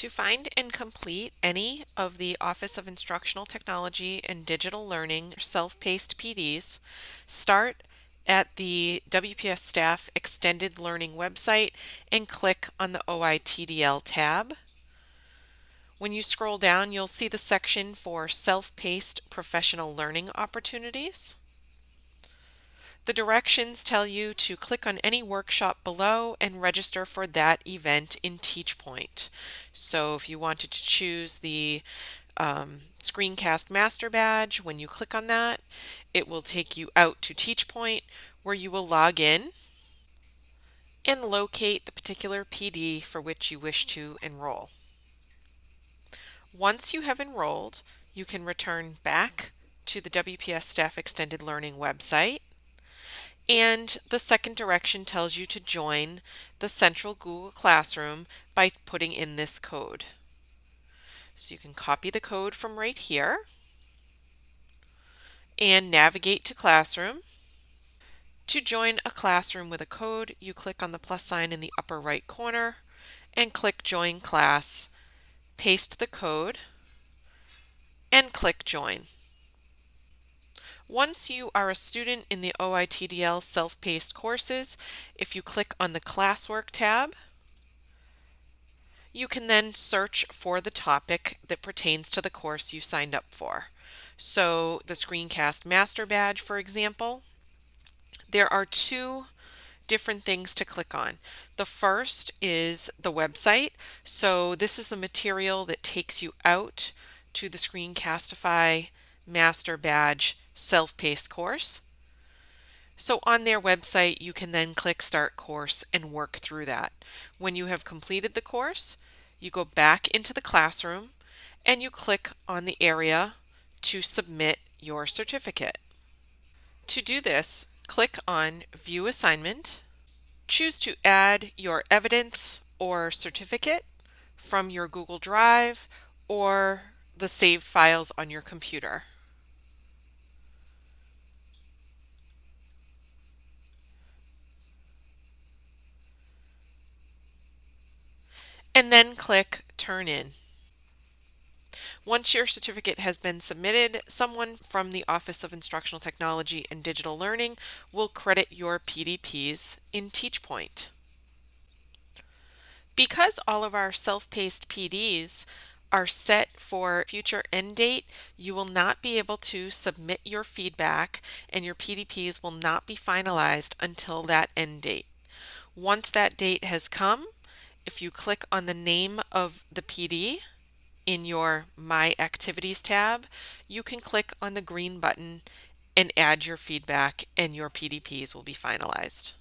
To find and complete any of the Office of Instructional Technology and Digital Learning self-paced PDs, start at the WPS Staff Extended Learning website and click on the OITDL tab. When you scroll down, you'll see the section for self-paced professional learning opportunities. The directions tell you to click on any workshop below and register for that event in TeachPoint. So if you wanted to choose the Screencast Master Badge, when you click on that, it will take you out to TeachPoint where you will log in and locate the particular PD for which you wish to enroll. Once you have enrolled, you can return back to the WPS Staff Extended Learning website. And the second direction tells you to join the central Google Classroom by putting in this code. So you can copy the code from right here and navigate to Classroom. To join a classroom with a code, you click on the plus sign in the upper right corner and click Join Class, paste the code, and click Join. Once you are a student in the OITDL self-paced courses, if you click on the Classwork tab, you can then search for the topic that pertains to the course you signed up for. So the Screencast Master Badge, for example, there are two different things to click on. The first is the website. So this is the material that takes you out to the Screencastify Master Badge self-paced course. So on their website, you can then click Start Course and work through that. When you have completed the course, you go back into the classroom and you click on the area to submit your certificate. To do this, click on View Assignment. Choose to add your evidence or certificate from your Google Drive or the saved files on your computer. And then click Turn In. Once your certificate has been submitted, someone from the Office of Instructional Technology and Digital Learning will credit your PDPs in TeachPoint. Because all of our self-paced PDs are set for future end date, you will not be able to submit your feedback and your PDPs will not be finalized until that end date. Once that date has come, if you click on the name of the PD in your My Activities tab, you can click on the green button and add your feedback and your PDPs will be finalized.